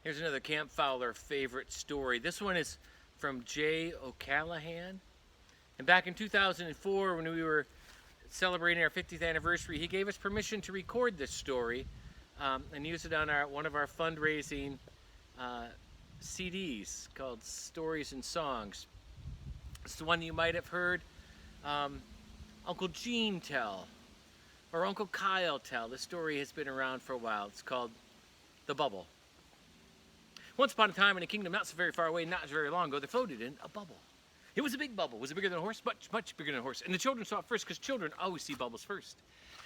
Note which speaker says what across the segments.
Speaker 1: Here's another Camp Fowler favorite story. This one is from Jay O'Callahan. And back in 2004, when we were celebrating our 50th anniversary, he gave us permission to record this story and use it on one of our fundraising CDs called Stories and Songs. It's the one you might have heard Uncle Gene tell or Uncle Kyle tell. The story has been around for a while. It's called The Bubble. Once upon a time in a kingdom not so very far away, not very long ago, there floated in a bubble. It was a big bubble. Was it bigger than a horse? Much, much bigger than a horse. And the children saw it first because children always see bubbles first.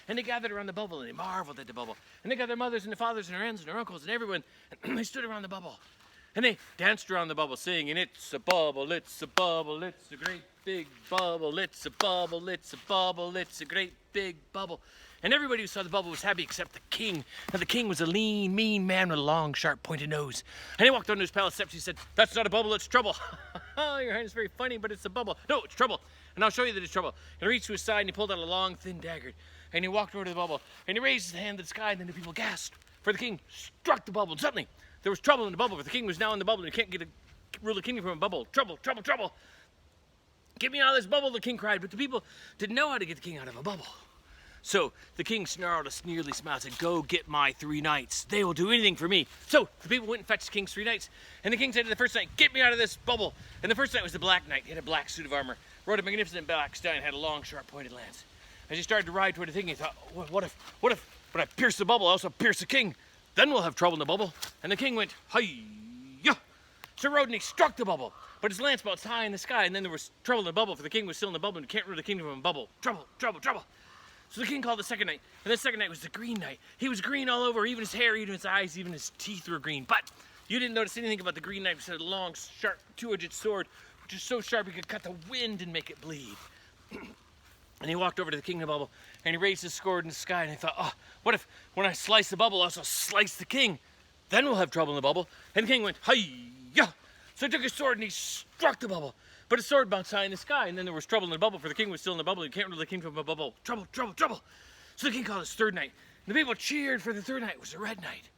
Speaker 1: And they gathered around the bubble and they marveled at the bubble. And they got their mothers and their fathers and their aunts and their uncles and everyone. And they stood around the bubble. And they danced around the bubble singing, "It's a bubble, it's a bubble, it's a great big bubble, it's a bubble, it's a bubble, it's a great big bubble." And everybody who saw the bubble was happy except the king. And the king was a lean, mean man with a long, sharp, pointed nose. And he walked onto his palace steps. He said, "That's not a bubble, it's trouble." "Your hand is very funny, but it's a bubble." "No, it's trouble. And I'll show you that it's trouble." And he reached to his side and he pulled out a long, thin dagger. And he walked over to the bubble. And he raised his hand to the sky. And then the people gasped. For the king struck the bubble. And suddenly, there was trouble in the bubble. For the king was now in the bubble. And he can't rule the kingdom from a bubble. "Trouble, trouble, trouble. Get me out of this bubble," the king cried. But the people didn't know how to get the king out of a bubble. So the king snarled a sneerly smile and said, "Go get my 3 knights. They will do anything for me." So the people went and fetched the king's 3 knights. And the king said to the first knight, "Get me out of this bubble." And the first knight was the black knight. He had a black suit of armor, rode a magnificent black stallion, and had a long, sharp, pointed lance. As he started to ride toward the king, he thought, what if when I pierce the bubble, I also pierce the king? Then we'll have trouble in the bubble." And the king went, "Hi-ya!" So he rode and he struck the bubble. But his lance bounced high in the sky, and then there was trouble in the bubble, for the king was still in the bubble, and you can't rule the kingdom from a bubble. Trouble, trouble, trouble. So the king called the second knight, and the second knight was the green knight. He was green all over, even his hair, even his eyes, even his teeth were green. But you didn't notice anything about the green knight, which had a long, sharp, 2-edged sword, which is so sharp he could cut the wind and make it bleed. And he walked over to the king of the bubble, and he raised his sword in the sky, and he thought, what if when I slice the bubble, I also slice the king? Then we'll have trouble in the bubble. And the king went, "Hi-ya!" So he took his sword and he struck the bubble. But his sword bounced high in the sky, and then there was trouble in the bubble, for the king was still in the bubble. You can't rule the king from a bubble. Trouble, trouble, trouble. So the king called his third knight, and the people cheered for the third knight. It was the red knight.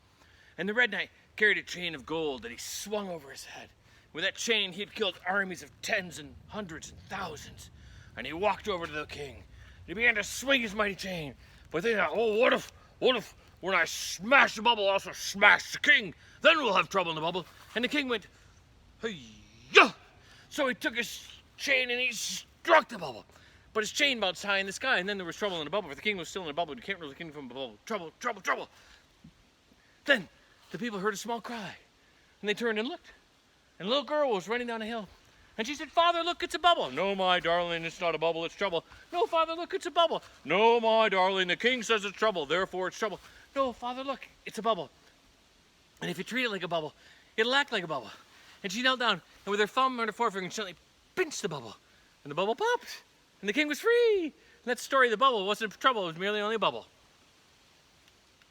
Speaker 1: And the red knight carried a chain of gold that he swung over his head. With that chain, he had killed armies of tens and hundreds and thousands. And he walked over to the king, and he began to swing his mighty chain. But they thought, what if when I smash the bubble, I also smash the king? Then we'll have trouble in the bubble. And the king went, "Hey-ya!" So he took his chain and he struck the bubble. But his chain bounced high in the sky, and then there was trouble in the bubble, for the king was still in the bubble. You can't rule the kingdom from a bubble. Trouble, trouble, trouble. Then the people heard a small cry, and they turned and looked. And a little girl was running down a hill. And she said, "Father, look, it's a bubble." "No, my darling, it's not a bubble, it's trouble." "No, Father, look, it's a bubble." "No, my darling, the king says it's trouble, therefore it's trouble." "No, Father, look, it's a bubble. And if you treat it like a bubble, it'll act like a bubble." And she knelt down, and with her thumb and her forefinger, gently pinched the bubble. And the bubble popped, and the king was free. And that's the story of the bubble. It wasn't trouble, it was merely only a bubble.